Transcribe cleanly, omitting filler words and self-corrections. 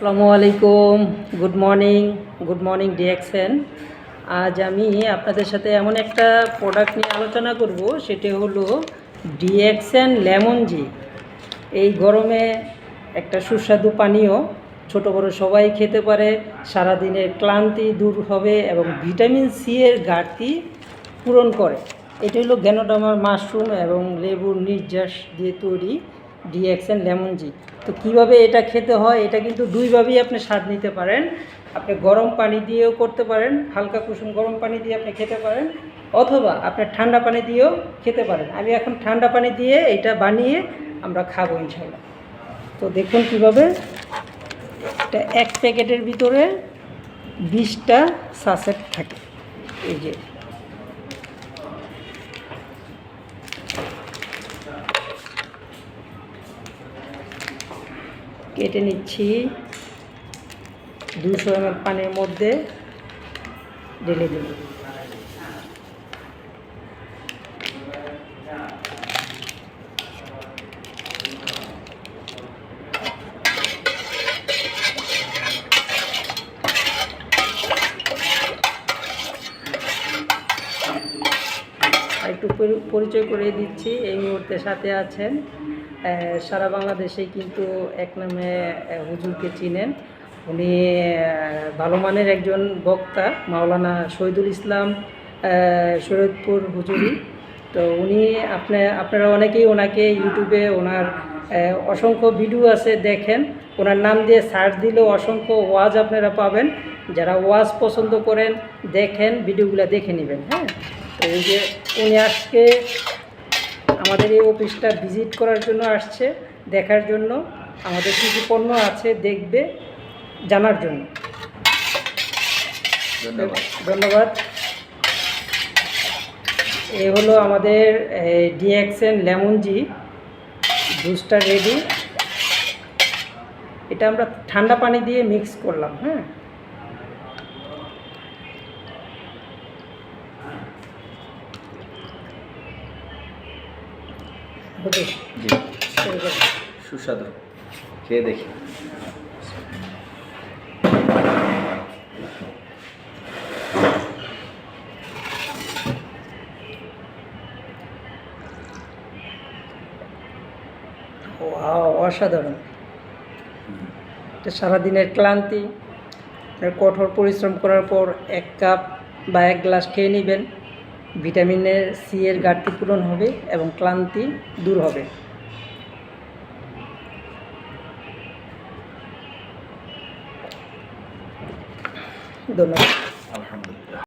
আসসালামু আলাইকুম, good morning DXN. আজ আমি আপনাদের সাথে এমন একটা প্রোডাক্ট নিয়ে আলোচনা করব, সেটি হলো ডিএক্সএন লেমন জি। এই গরমে একটা সুস্বাদু পানীয়, ছোট বড় সবাই খেতে পারে। সারাদিনের ক্লান্তি দূর হবে এবং ভিটামিন সি এর ঘাটতি পূরণ করে। এটা হলো গ্যানোডার্মা মাশরুম এবং লেবুর নির্যাস দিয়ে তৈরি ডিএক্সএন লেমন জি। তো কীভাবে এটা খেতে হয়, এটা কিন্তু দুইভাবেই আপনি স্বাদ নিতে পারেন। আপনি গরম পানি দিয়েও করতে পারেন, হালকা কুসুম গরম পানি দিয়ে আপনি খেতে পারেন, অথবা আপনি ঠান্ডা পানি দিয়েও খেতে পারেন। আমি এখন ঠান্ডা পানি দিয়ে এটা বানিয়ে আমরা খাবো ইনশাল্লাহ। তো দেখুন কীভাবে। এটা এক প্যাকেটের ভিতরে 20টা সাসেট থাকে। এই যে কেটে নিচ্ছি, 200 ml পানির মধ্যে ঢেলে দেব। একটু পরিচয় করে দিচ্ছি। এই মুহূর্তে সাথে আছেন, সারা বাংলাদেশেই কিন্তু এক নামে হুজুরকে চিনেন। উনি ভালো মানের একজন বক্তা, মাওলানা শহীদুল ইসলাম শরীয়তপুর হুজুরি। তো উনি আপনারা অনেকেই ওনাকে ইউটিউবে ওনার অসংখ্য ভিডিও আছে, দেখেন। ওনার নাম দিয়ে সার্চ দিলেও অসংখ্য ওয়াজ আপনারা পাবেন। যারা ওয়াজ পছন্দ করেন, দেখেন, ভিডিওগুলো দেখে নেবেন। হ্যাঁ, তো এই যে উনি আজকে আমাদের এই অফিসটা ভিজিট করার জন্য আসছে, দেখার জন্য, আমাদের কী কী পণ্য আছে দেখবে, জানার জন্য। ধন্যবাদ। এ হলো আমাদের ডিএক্সএন লেমন জি জুসটা রেডি। এটা আমরা ঠান্ডা পানি দিয়ে মিক্স করলাম। হ্যাঁ, সুস্বাদু, খেয়ে দেখি। অসাধারণ। এটা সারাদিনের ক্লান্তি, কঠোর পরিশ্রম করার পর 1 কাপ বা 1 গ্লাস খেয়ে নেবেন। ভিটামিনের সি এর ঘাটতি পূরণ হবে এবং ক্লান্তি দূর হবে। ধন্যবাদ। আলহামদুলিল্লাহ।